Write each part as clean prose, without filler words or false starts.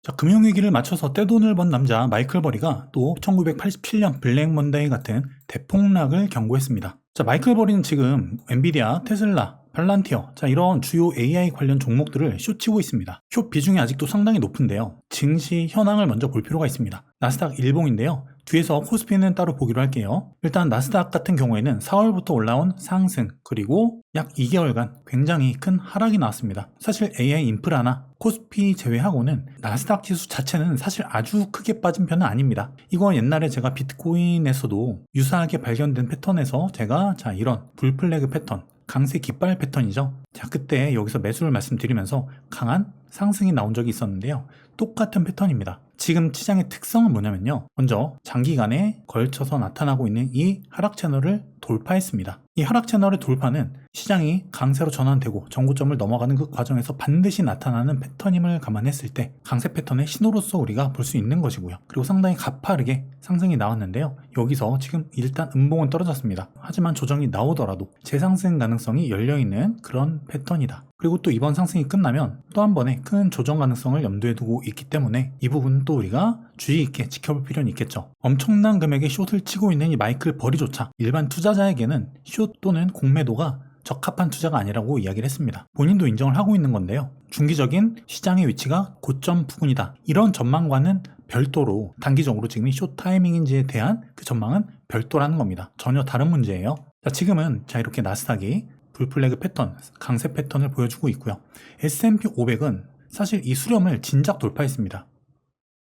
자, 금융위기를 맞춰서 떼돈을 번 남자 마이클 버리가 또 1987년 블랙 먼데이 같은 대폭락을 경고했습니다. 자, 마이클 버리는 지금 엔비디아, 테슬라, 팔란티어, 자, 이런 주요 AI 관련 종목들을 숏치고 있습니다. 숏 비중이 아직도 상당히 높은데요. 증시 현황을 먼저 볼 필요가 있습니다. 나스닥 일봉인데요. 뒤에서 코스피는 따로 보기로 할게요. 일단 나스닥 같은 경우에는 4월부터 올라온 상승, 그리고 약 2개월간 굉장히 큰 하락이 나왔습니다. 사실 AI 인프라나 코스피 제외하고는 나스닥 지수 자체는 사실 아주 크게 빠진 편은 아닙니다. 이거 옛날에 제가 비트코인에서도 유사하게 발견된 패턴에서 제가 자, 이런 불플래그 패턴, 강세 깃발 패턴이죠. 자, 그때 여기서 매수를 말씀드리면서 강한 상승이 나온 적이 있었는데요. 똑같은 패턴입니다. 지금 시장의 특성은 뭐냐면요. 먼저 장기간에 걸쳐서 나타나고 있는 이 하락 채널을 돌파했습니다. 이 하락 채널의 돌파는 시장이 강세로 전환되고 정고점을 넘어가는 그 과정에서 반드시 나타나는 패턴임을 감안했을 때 강세 패턴의 신호로서 우리가 볼 수 있는 것이고요. 그리고 상당히 가파르게 상승이 나왔는데요. 여기서 지금 일단 음봉은 떨어졌습니다. 하지만 조정이 나오더라도 재상승 가능성이 열려있는 그런 패턴이다. 그리고 또 이번 상승이 끝나면 또 한 번의 큰 조정 가능성을 염두에 두고 있기 때문에 이 부분은 또 우리가 주의 있게 지켜볼 필요는 있겠죠. 엄청난 금액의 숏을 치고 있는 이 마이클 버리조차 일반 투자자에게는 숏 또는 공매도가 적합한 투자가 아니라고 이야기를 했습니다. 본인도 인정을 하고 있는 건데요. 중기적인 시장의 위치가 고점 부근이다. 이런 전망과는 별도로 단기적으로 지금 이 숏 타이밍인지에 대한 그 전망은 별도라는 겁니다. 전혀 다른 문제예요. 자, 지금은 자, 이렇게 나스닥이 불플래그 패턴, 강세 패턴을 보여주고 있고요. S&P 500은 사실 이 수렴을 진작 돌파했습니다.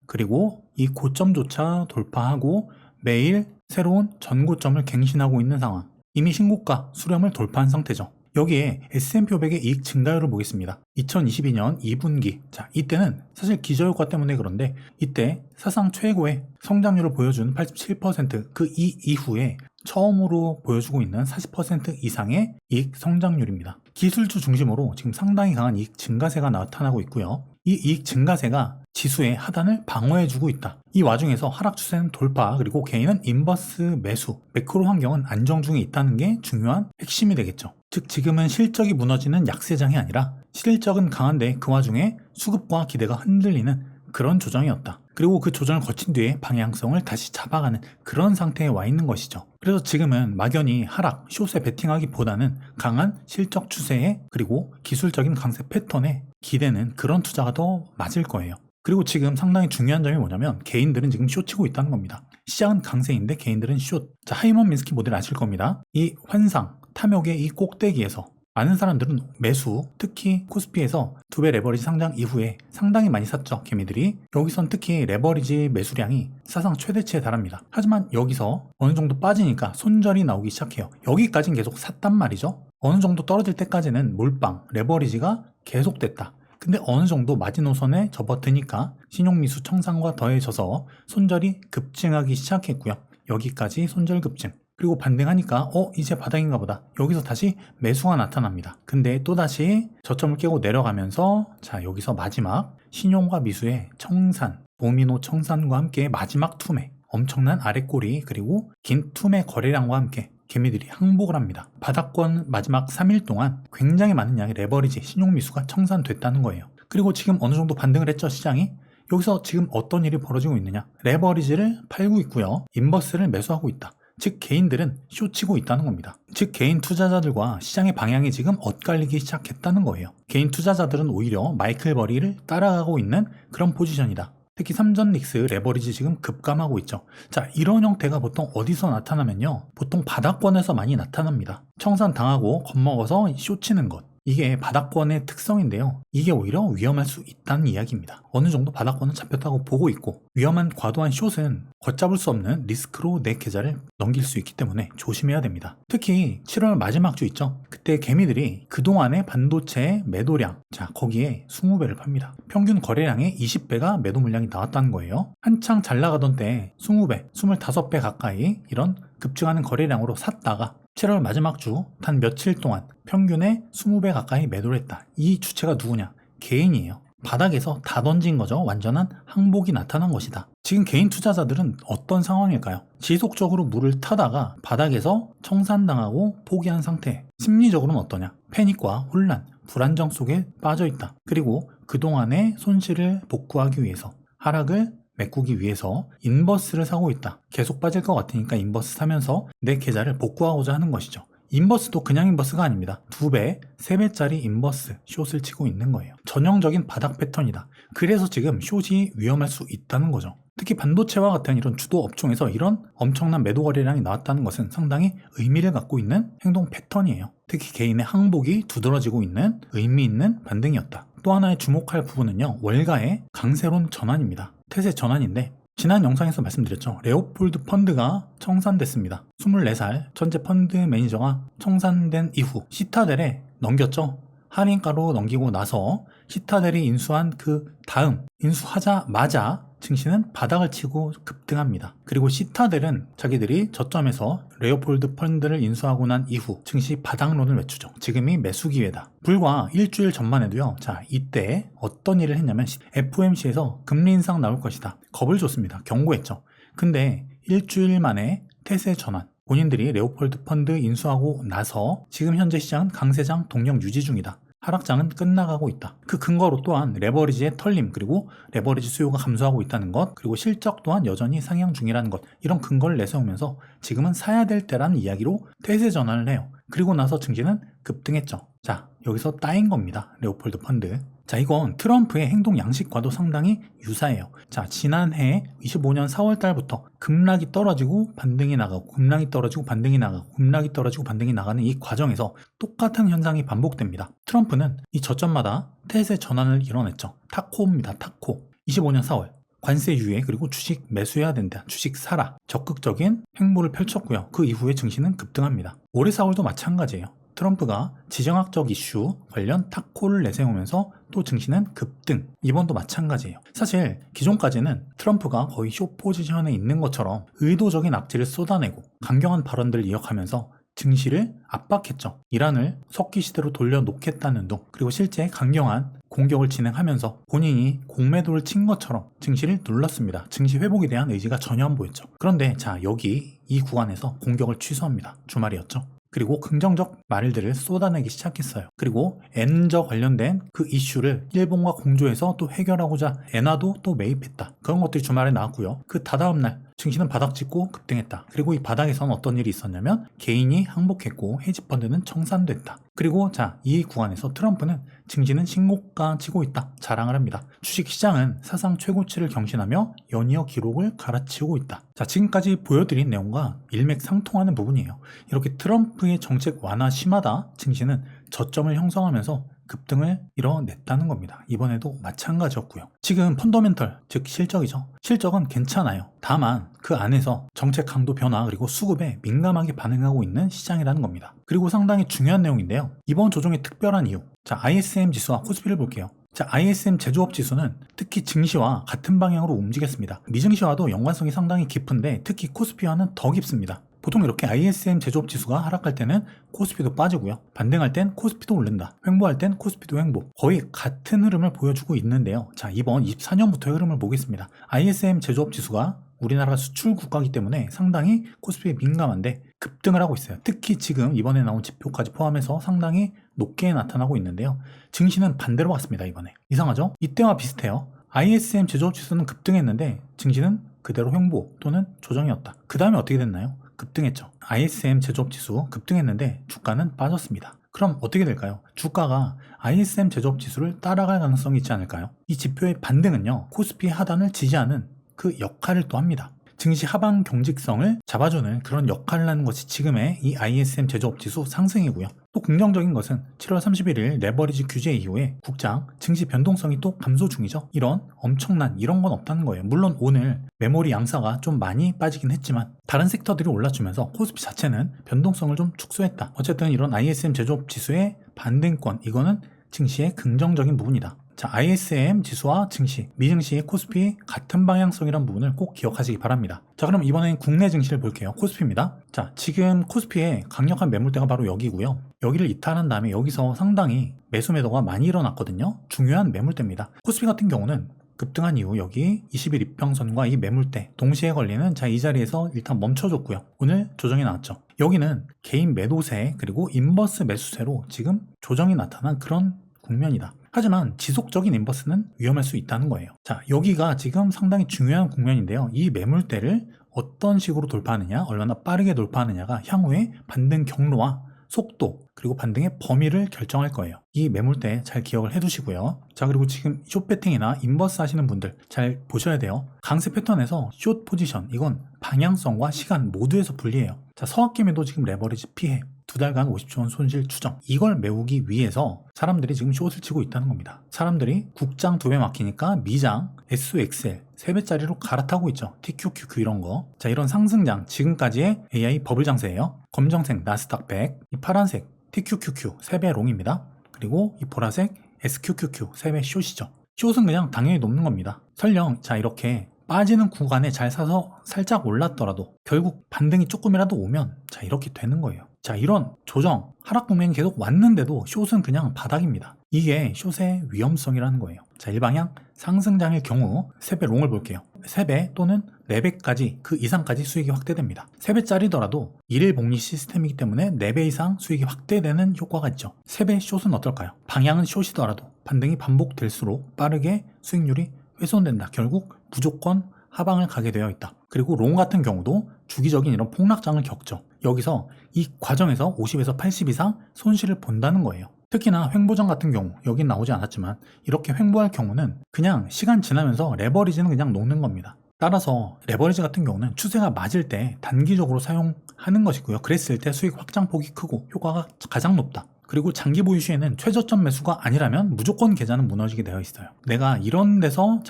그리고 이 고점조차 돌파하고 매일 새로운 전고점을 갱신하고 있는 상황. 이미 신고가 수렴을 돌파한 상태죠. 여기에 S&P 500의 이익 증가율을 보겠습니다. 2022년 2분기. 자, 이때는 사실 기저효과 때문에 그런데 이때 사상 최고의 성장률을 보여준 87%, 그 이후에 처음으로 보여주고 있는 40% 이상의 이익 성장률입니다. 기술주 중심으로 지금 상당히 강한 이익 증가세가 나타나고 있고요. 이 이익 증가세가 지수의 하단을 방어해주고 있다. 이 와중에서 하락 추세는 돌파, 그리고 개인은 인버스 매수, 매크로 환경은 안정 중에 있다는 게 중요한 핵심이 되겠죠. 즉 지금은 실적이 무너지는 약세장이 아니라 실적은 강한데 그 와중에 수급과 기대가 흔들리는 그런 조정이었다. 그리고 그 조정을 거친 뒤에 방향성을 다시 잡아가는 그런 상태에 와 있는 것이죠. 그래서 지금은 막연히 하락, 숏에 베팅하기보다는 강한 실적 추세에 그리고 기술적인 강세 패턴에 기대는 그런 투자가 더 맞을 거예요. 그리고 지금 상당히 중요한 점이 뭐냐면 개인들은 지금 숏 치고 있다는 겁니다. 시장은 강세인데 개인들은 숏. 자, 하이먼 민스키 모델 아실 겁니다. 이 환상, 탐욕의 이 꼭대기에서 많은 사람들은 매수, 특히 코스피에서 2배 레버리지 상장 이후에 상당히 많이 샀죠, 개미들이. 여기선 특히 레버리지 매수량이 사상 최대치에 달합니다. 하지만 여기서 어느 정도 빠지니까 손절이 나오기 시작해요. 여기까지는 계속 샀단 말이죠. 어느 정도 떨어질 때까지는 몰빵, 레버리지가 계속됐다. 근데 어느 정도 마지노선에 접어드니까 신용미수 청산과 더해져서 손절이 급증하기 시작했고요. 여기까지 손절 급증. 그리고 반등하니까 이제 바닥인가 보다. 여기서 다시 매수가 나타납니다. 근데 또다시 저점을 깨고 내려가면서 자, 여기서 마지막 신용과 미수의 청산, 도미노 청산과 함께 마지막 투매, 엄청난 아랫꼬리 그리고 긴 투매 거래량과 함께 개미들이 항복을 합니다. 바닥권 마지막 3일 동안 굉장히 많은 양의 레버리지, 신용미수가 청산됐다는 거예요. 그리고 지금 어느 정도 반등을 했죠, 시장이? 여기서 지금 어떤 일이 벌어지고 있느냐? 레버리지를 팔고 있고요. 인버스를 매수하고 있다. 즉 개인들은 숏치고 있다는 겁니다. 즉 개인 투자자들과 시장의 방향이 지금 엇갈리기 시작했다는 거예요. 개인 투자자들은 오히려 마이클 버리를 따라가고 있는 그런 포지션이다. 특히 삼전 릭스 레버리지 지금 급감하고 있죠. 자, 이런 형태가 보통 어디서 나타나면요, 보통 바닥권에서 많이 나타납니다. 청산 당하고 겁먹어서 숏치는 것, 이게 바닥권의 특성인데요. 이게 오히려 위험할 수 있다는 이야기입니다. 어느 정도 바닥권은 잡혔다고 보고 있고 위험한 과도한 숏은 걷잡을 수 없는 리스크로 내 계좌를 넘길 수 있기 때문에 조심해야 됩니다. 특히 7월 마지막 주 있죠. 그때 개미들이 그동안의 반도체의 매도량, 자, 거기에 20배를 팝니다. 평균 거래량의 20배가 매도 물량이 나왔다는 거예요. 한창 잘 나가던 때 20배, 25배 가까이 이런 급증하는 거래량으로 샀다가 7월 마지막 주 단 며칠 동안 평균에 20배 가까이 매도를 했다. 이 주체가 누구냐? 개인이에요. 바닥에서 다 던진 거죠. 완전한 항복이 나타난 것이다. 지금 개인 투자자들은 어떤 상황일까요? 지속적으로 물을 타다가 바닥에서 청산당하고 포기한 상태. 심리적으로는 어떠냐? 패닉과 혼란, 불안정 속에 빠져 있다. 그리고 그동안의 손실을 복구하기 위해서, 하락을 메꾸기 위해서 인버스를 사고 있다. 계속 빠질 것 같으니까 인버스 사면서 내 계좌를 복구하고자 하는 것이죠. 인버스도 그냥 인버스가 아닙니다. 2배, 3배짜리 인버스 숏을 치고 있는 거예요. 전형적인 바닥 패턴이다. 그래서 지금 숏이 위험할 수 있다는 거죠. 특히 반도체와 같은 이런 주도 업종에서 이런 엄청난 매도 거래량이 나왔다는 것은 상당히 의미를 갖고 있는 행동 패턴이에요. 특히 개인의 항복이 두드러지고 있는 의미 있는 반등이었다. 또 하나의 주목할 부분은요, 월가의 강세론 전환입니다. 태세 전환인데, 지난 영상에서 말씀드렸죠. 레오폴드 펀드가 청산됐습니다. 24살 천재 펀드 매니저가 청산된 이후 시타델에 넘겼죠. 할인가로 넘기고 나서 시타델이 인수한 그 다음 인수하자마자 증시는 바닥을 치고 급등합니다. 그리고 시타델은 자기들이 저점에서 레오폴드 펀드를 인수하고 난 이후 증시 바닥론을 외치죠. 지금이 매수 기회다. 불과 일주일 전만 해도요. 자, 이때 어떤 일을 했냐면 FOMC에서 금리 인상 나올 것이다. 겁을 줬습니다. 경고했죠. 근데 일주일 만에 태세 전환. 본인들이 레오폴드 펀드 인수하고 나서 지금 현재 시장은 강세장 동력 유지 중이다. 하락장은 끝나가고 있다. 그 근거로 또한 레버리지의 털림, 그리고 레버리지 수요가 감소하고 있다는 것, 그리고 실적 또한 여전히 상향 중이라는 것, 이런 근거를 내세우면서 지금은 사야 될 때라는 이야기로 태세 전환을 해요. 그리고 나서 증시는 급등했죠. 자, 여기서 따인 겁니다. 레오폴드 펀드. 자, 이건 트럼프의 행동 양식과도 상당히 유사해요. 자, 지난해 25년 4월 달부터 급락이 떨어지고 반등이 나가고, 급락이 떨어지고 반등이 나가고, 급락이 떨어지고 반등이 나가는 이 과정에서 똑같은 현상이 반복됩니다. 트럼프는 이 저점마다 태세 전환을 이뤄냈죠. 타코입니다. 타코. 25년 4월. 관세 유예, 그리고 주식 매수해야 된다. 주식 사라. 적극적인 행보를 펼쳤고요. 그 이후에 증시는 급등합니다. 올해 4월도 마찬가지예요. 트럼프가 지정학적 이슈 관련 타코를 내세우면서 또 증시는 급등. 이번도 마찬가지예요. 사실 기존까지는 트럼프가 거의 숏 포지션에 있는 것처럼 의도적인 악재를 쏟아내고 강경한 발언들을 이어가면서 증시를 압박했죠. 이란을 석기 시대로 돌려놓겠다는 둥, 그리고 실제 강경한 공격을 진행하면서 본인이 공매도를 친 것처럼 증시를 눌렀습니다. 증시 회복에 대한 의지가 전혀 안 보였죠. 그런데 자, 여기 이 구간에서 공격을 취소합니다. 주말이었죠. 그리고 긍정적 말들을 쏟아내기 시작했어요. 그리고 엔저 관련된 그 이슈를 일본과 공조해서 또 해결하고자 엔화도 또 매입했다. 그런 것들이 주말에 나왔고요. 그 다다음 날 증시는 바닥 찍고 급등했다. 그리고 이 바닥에서는 어떤 일이 있었냐면 개인이 항복했고 헤지펀드는 청산됐다. 그리고 자, 이 구간에서 트럼프는 증시는 신고가 치고 있다. 자랑을 합니다. 주식시장은 사상 최고치를 경신하며 연이어 기록을 갈아치우고 있다. 자, 지금까지 보여드린 내용과 일맥상통하는 부분이에요. 이렇게 트럼프의 정책 완화 심하다. 증시는 저점을 형성하면서 급등을 이뤄냈다는 겁니다. 이번에도 마찬가지였고요. 지금 펀더멘털, 즉 실적이죠. 실적은 괜찮아요. 다만 그 안에서 정책 강도 변화 그리고 수급에 민감하게 반응하고 있는 시장이라는 겁니다. 그리고 상당히 중요한 내용인데요. 이번 조정의 특별한 이유. 자, ISM 지수와 코스피를 볼게요. 자, ISM 제조업 지수는 특히 증시와 같은 방향으로 움직였습니다. 미증시와도 연관성이 상당히 깊은데 특히 코스피와는 더 깊습니다. 보통 이렇게 ISM 제조업 지수가 하락할 때는 코스피도 빠지고요. 반등할 땐 코스피도 오른다. 횡보할 땐 코스피도 횡보. 거의 같은 흐름을 보여주고 있는데요. 자, 이번 24년부터의 흐름을 보겠습니다. ISM 제조업 지수가 우리나라가 수출 국가이기 때문에 상당히 코스피에 민감한데 급등을 하고 있어요. 특히 지금 이번에 나온 지표까지 포함해서 상당히 높게 나타나고 있는데요. 증시는 반대로 갔습니다. 이번에. 이상하죠? 이때와 비슷해요. ISM 제조업 지수는 급등했는데 증시는 그대로 횡보 또는 조정이었다. 그 다음에 어떻게 됐나요? 급등했죠. ISM 제조업 지수 급등했는데 주가는 빠졌습니다. 그럼 어떻게 될까요? 주가가 ISM 제조업 지수를 따라갈 가능성이 있지 않을까요? 이 지표의 반등은요, 코스피 하단을 지지하는 그 역할을 또 합니다. 증시 하방 경직성을 잡아주는 그런 역할을 하는 것이 지금의 이 ISM 제조업 지수 상승이고요. 또 긍정적인 것은 7월 31일 레버리지 규제 이후에 국장 증시 변동성이 또 감소 중이죠. 이런 엄청난 이런 건 없다는 거예요. 물론 오늘 메모리 양사가 좀 많이 빠지긴 했지만 다른 섹터들이 올라주면서 코스피 자체는 변동성을 좀 축소했다. 어쨌든 이런 ISM 제조업 지수의 반등권, 이거는 증시의 긍정적인 부분이다. 자, ISM 지수와 증시, 미증시, 코스피 같은 방향성이란 부분을 꼭 기억하시기 바랍니다. 자, 그럼 이번엔 국내 증시를 볼게요. 코스피입니다. 자, 지금 코스피의 강력한 매물대가 바로 여기고요. 여기를 이탈한 다음에 여기서 상당히 매수 매도가 많이 일어났거든요. 중요한 매물대입니다. 코스피 같은 경우는 급등한 이후 여기 20일 이평선과 이 매물대 동시에 걸리는 자, 이 자리에서 일단 멈춰줬고요. 오늘 조정이 나왔죠. 여기는 개인 매도세 그리고 인버스 매수세로 지금 조정이 나타난 그런 국면이다. 하지만 지속적인 인버스는 위험할 수 있다는 거예요. 자, 여기가 지금 상당히 중요한 국면인데요. 이 매물대를 어떤 식으로 돌파하느냐, 얼마나 빠르게 돌파하느냐가 향후의 반등 경로와 속도 그리고 반등의 범위를 결정할 거예요. 이 매물대 잘 기억을 해두시고요. 자, 그리고 지금 숏 배팅이나 인버스 하시는 분들 잘 보셔야 돼요. 강세 패턴에서 숏 포지션 이건 방향성과 시간 모두에서 불리해요. 자, 서학김에도 지금 레버리지 피해 2달간 50조 원 손실 추정 이걸 메우기 위해서 사람들이 지금 숏을 치고 있다는 겁니다. 사람들이 국장 2배 막히니까 미장, SXL 3배짜리로 갈아타고 있죠. TQQQ 이런 거. 자, 이런 상승장 지금까지의 AI 버블 장세예요. 검정색 나스닥 100, 이 파란색 TQQQ 3배 롱입니다. 그리고 이 보라색 SQQQ 3배 숏이죠. 숏은 그냥 당연히 높는 겁니다. 설령 자 이렇게 빠지는 구간에 잘 사서 살짝 올랐더라도 결국 반등이 조금이라도 오면 자 이렇게 되는 거예요. 자, 이런 조정 하락 국면이 계속 왔는데도 숏은 그냥 바닥입니다. 이게 숏의 위험성이라는 거예요. 자, 일방향 상승장일 경우 3배 롱을 볼게요. 3배 또는 4배까지 그 이상까지 수익이 확대됩니다. 3배짜리더라도 일일 복리 시스템이기 때문에 4배 이상 수익이 확대되는 효과가 있죠. 3배 숏은 어떨까요? 방향은 숏이더라도 반등이 반복될수록 빠르게 수익률이 훼손된다. 결국 무조건 하방을 가게 되어 있다. 그리고 롱 같은 경우도 주기적인 이런 폭락장을 겪죠. 여기서 이 과정에서 50에서 80 이상 손실을 본다는 거예요. 특히나 횡보장 같은 경우 여긴 나오지 않았지만 이렇게 횡보할 경우는 그냥 시간 지나면서 레버리지는 그냥 녹는 겁니다. 따라서 레버리지 같은 경우는 추세가 맞을 때 단기적으로 사용하는 것이고요. 그랬을 때 수익 확장폭이 크고 효과가 가장 높다. 그리고 장기 보유 시에는 최저점 매수가 아니라면 무조건 계좌는 무너지게 되어 있어요. 내가 이런 데서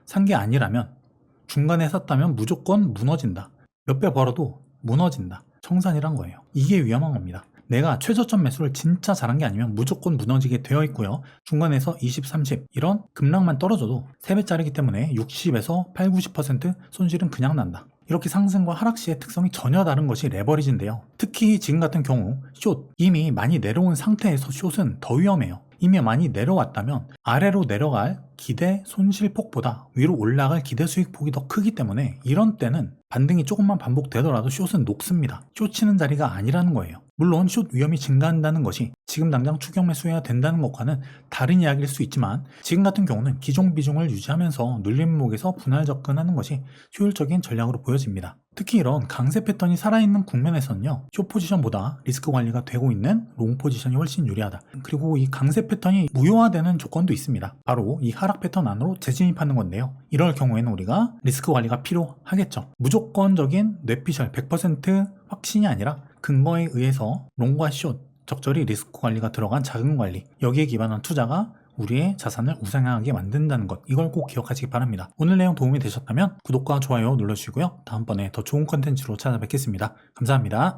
산 게 아니라면 중간에 샀다면 무조건 무너진다. 몇 배 벌어도 무너진다. 청산이란 거예요. 이게 위험한 겁니다. 내가 최저점 매수를 진짜 잘한 게 아니면 무조건 무너지게 되어 있고요. 중간에서 20, 30 이런 급락만 떨어져도 3배짜리기 때문에 60에서 8, 90% 손실은 그냥 난다. 이렇게 상승과 하락 시의 특성이 전혀 다른 것이 레버리지인데요. 특히 지금 같은 경우 숏 이미 많이 내려온 상태에서 숏은 더 위험해요. 이미 많이 내려왔다면 아래로 내려갈 기대 손실폭보다 위로 올라갈 기대 수익폭이 더 크기 때문에 이런 때는 반등이 조금만 반복되더라도 숏은 녹습니다. 숏 치는 자리가 아니라는 거예요. 물론 숏 위험이 증가한다는 것이 지금 당장 추격 매수해야 된다는 것과는 다른 이야기일 수 있지만 지금 같은 경우는 기존 비중을 유지하면서 눌림목에서 분할 접근하는 것이 효율적인 전략으로 보여집니다. 특히 이런 강세 패턴이 살아있는 국면에서는요, 숏 포지션보다 리스크 관리가 되고 있는 롱 포지션이 훨씬 유리하다. 그리고 이 강세 패턴이 무효화되는 조건도 있습니다. 바로 이 하락 패턴 안으로 재진입하는 건데요. 이럴 경우에는 우리가 리스크 관리가 필요하겠죠. 무조건적인 뇌피셜 100% 확신이 아니라 근거에 의해서 롱과 숏 적절히 리스크 관리가 들어간 자금 관리, 여기에 기반한 투자가 우리의 자산을 우상향하게 만든다는 것, 이걸 꼭 기억하시기 바랍니다. 오늘 내용 도움이 되셨다면 구독과 좋아요 눌러주시고요. 다음번에 더 좋은 컨텐츠로 찾아뵙겠습니다. 감사합니다.